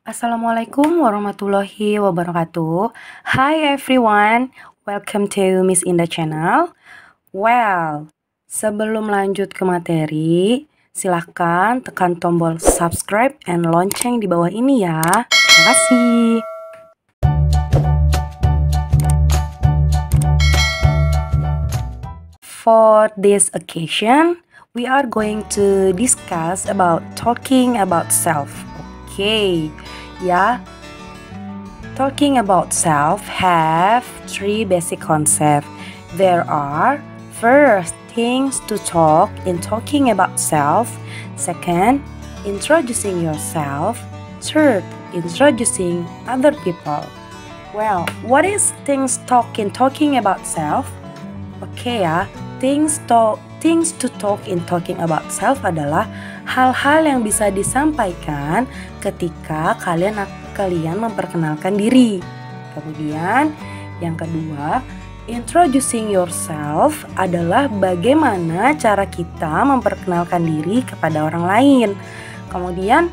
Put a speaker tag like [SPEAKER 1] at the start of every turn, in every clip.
[SPEAKER 1] Assalamualaikum warahmatullahi wabarakatuh. Hi everyone, welcome to Miss Indah channel. Well, sebelum lanjut ke materi, silahkan tekan tombol subscribe and lonceng di bawah ini ya. Terima kasih. For this occasion, we are going to discuss about talking about self. Okay, yeah. Talking about self have three basic concepts. There are first, things to talk in talking about self. Second, introducing yourself. Third, introducing other people. Well, what is things talk in talking about self? Oke ya, things to talk in talking about self adalah hal-hal yang bisa disampaikan ketika kalian memperkenalkan diri. Kemudian yang kedua, introducing yourself adalah bagaimana cara kita memperkenalkan diri kepada orang lain. Kemudian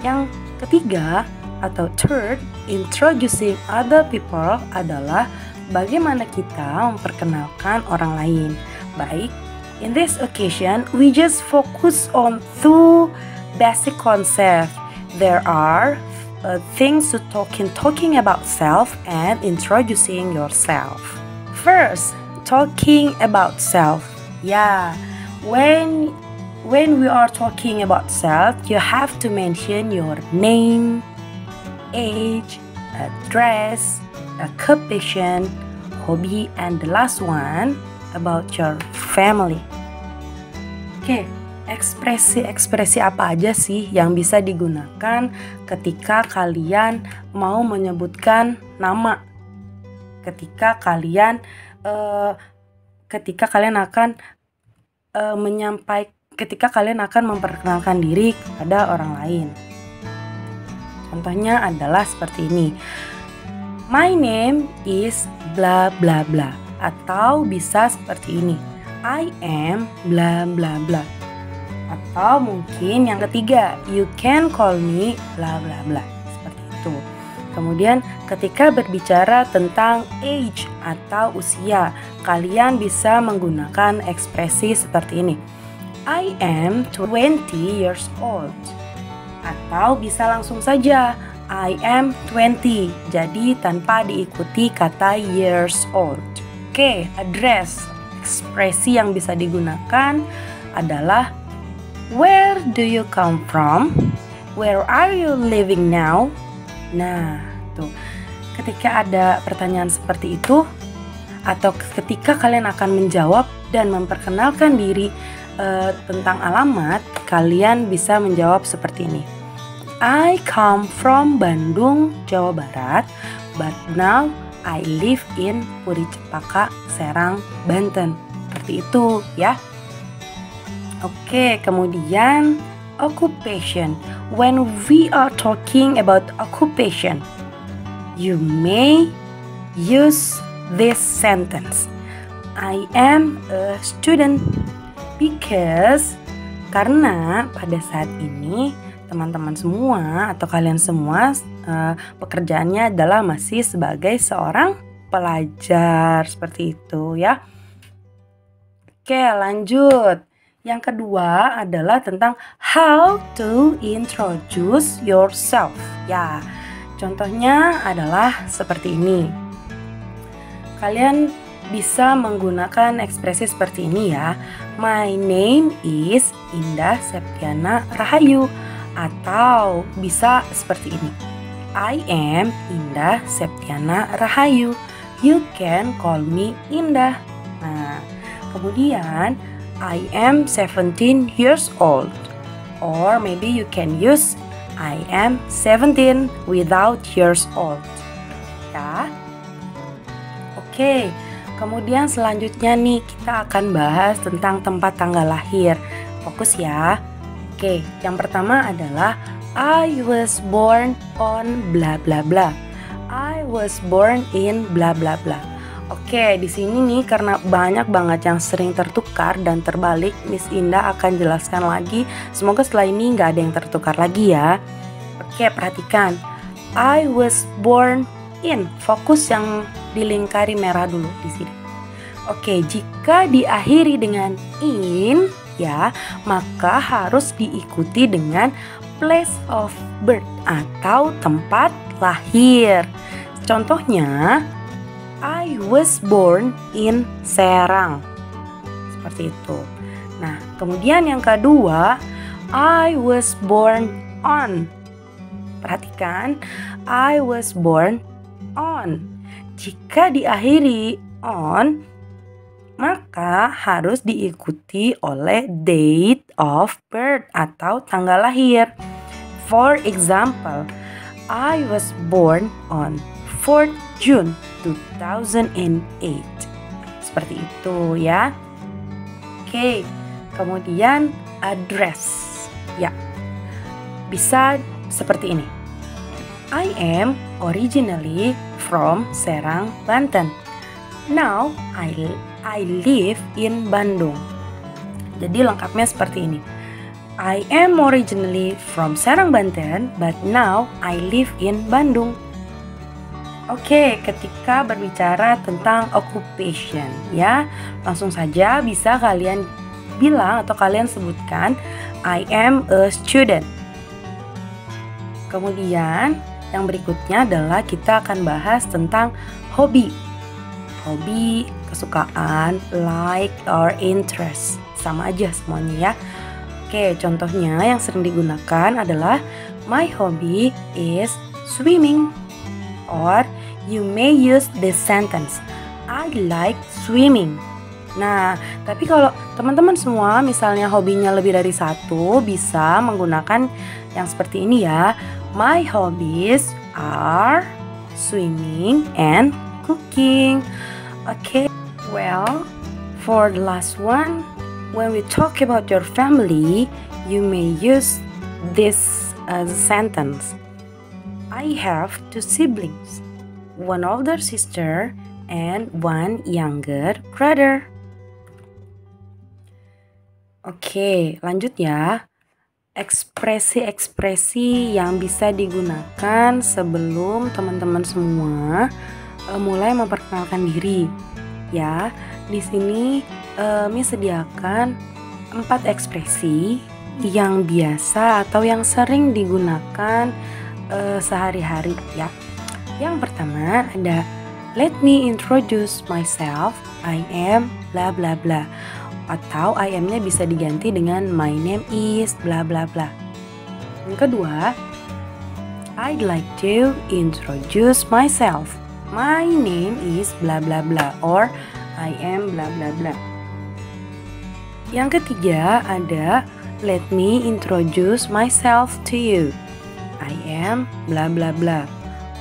[SPEAKER 1] yang ketiga atau third, introducing other people adalah bagaimana kita memperkenalkan orang lain. Baik, in this occasion, we just focus on two basic concepts. There are things to talking about self and introducing yourself. First, talking about self. Yeah, when we are talking about self, you have to mention your name, age, address, occupation, hobby, and the last one about your family. Oke, ekspresi apa aja sih yang bisa digunakan ketika kalian mau menyebutkan nama? Ketika kalian akan memperkenalkan diri kepada orang lain. Contohnya adalah seperti ini. My name is bla bla bla. Atau bisa seperti ini. I am bla bla bla. Atau mungkin yang ketiga, you can call me bla bla bla. Seperti itu. Kemudian ketika berbicara tentang age atau usia, kalian bisa menggunakan ekspresi seperti ini. I am 20 years old. Atau bisa langsung saja, I am 20. Jadi tanpa diikuti kata years old. Oke, address. Ekspresi yang bisa digunakan adalah where do you come from? Where are you living now? Nah, tuh. Ketika ada pertanyaan seperti itu atau ketika kalian akan menjawab dan memperkenalkan diri tentang alamat, kalian bisa menjawab seperti ini. I come from Bandung, Jawa Barat, but now I live in Puri Cepaka, Serang, Banten. Seperti itu ya. Oke, kemudian occupation. When we are talking about occupation, you may use this sentence. I am a student because karena pada saat ini teman-teman semua atau kalian semua pekerjaannya adalah masih sebagai seorang pelajar seperti itu ya. Oke, lanjut. Yang kedua adalah tentang how to introduce yourself. Ya, contohnya adalah seperti ini. Kalian bisa menggunakan ekspresi seperti ini ya. My name is Indah Septiana Rahayu. Atau bisa seperti ini. I am Indah Septiana Rahayu. You can call me Indah. Nah, kemudian I am 17 years old. Or maybe you can use I am 17 without years old. Ya. Oke, kemudian selanjutnya nih kita akan bahas tentang tempat tanggal lahir. Fokus ya. Oke, yang pertama adalah I was born on bla bla bla. I was born in bla bla bla. Oke, di sini nih karena banyak banget yang sering tertukar dan terbalik, Miss Indah akan jelaskan lagi. Semoga setelah ini nggak ada yang tertukar lagi ya. Oke, perhatikan. I was born in. Fokus yang dilingkari merah dulu di sini. Oke, jika diakhiri dengan in ya, maka harus diikuti dengan place of birth atau tempat lahir. Contohnya, I was born in Serang. Seperti itu. Nah, kemudian yang kedua, I was born on. Perhatikan, I was born on. Jika diakhiri on, maka harus diikuti oleh date of birth atau tanggal lahir. For example, I was born on 4th June 2008. Seperti itu ya. Oke, kemudian address. Ya, bisa seperti ini. I am originally from Serang, Banten. Now I live in Bandung. Jadi lengkapnya seperti ini. I am originally from Serang, Banten, but now I live in Bandung. Oke, ketika berbicara tentang occupation ya, langsung saja bisa kalian bilang atau kalian sebutkan I am a student. Kemudian yang berikutnya adalah kita akan bahas tentang hobi. Hobi, kesukaan, like, or interest. Sama aja semuanya ya. Oke, contohnya yang sering digunakan adalah my hobby is swimming. Or you may use this sentence, I like swimming. Nah, tapi kalau teman-teman semua misalnya hobinya lebih dari satu, bisa menggunakan yang seperti ini ya. My hobbies are swimming and cooking. Okay, well, for the last one, when we talk about your family, you may use this as a sentence. I have 2 siblings, 1 older sister and 1 younger brother. Oke, lanjut ya. Ekspresi-ekspresi yang bisa digunakan sebelum teman-teman semua mulai memperkenalkan diri. Ya, di sini Mi sediakan 4 ekspresi yang biasa atau yang sering digunakan sehari-hari ya. Yang pertama ada let me introduce myself, I am bla bla bla. Atau I am-nya bisa diganti dengan my name is bla bla bla. Yang kedua, I'd like to introduce myself. My name is bla bla bla or I am bla bla bla. Yang ketiga ada let me introduce myself to you. I am bla bla bla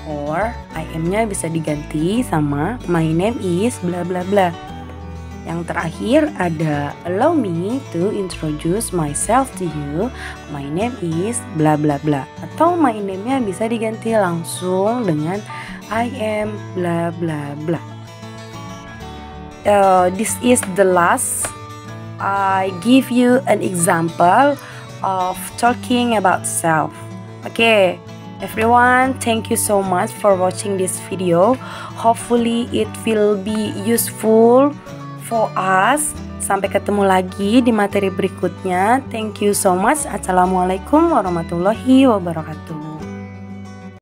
[SPEAKER 1] or I am-nya bisa diganti sama my name is bla bla bla. Yang terakhir ada allow me to introduce myself to you. My name is bla bla bla. Atau my name-nya bisa diganti langsung dengan I am bla bla bla. This is the last. I give you an example of talking about self. Okay, everyone, thank you so much for watching this video. Hopefully it will be useful for us. Sampai ketemu lagi di materi berikutnya. Thank you so much. Assalamualaikum warahmatullahi wabarakatuh.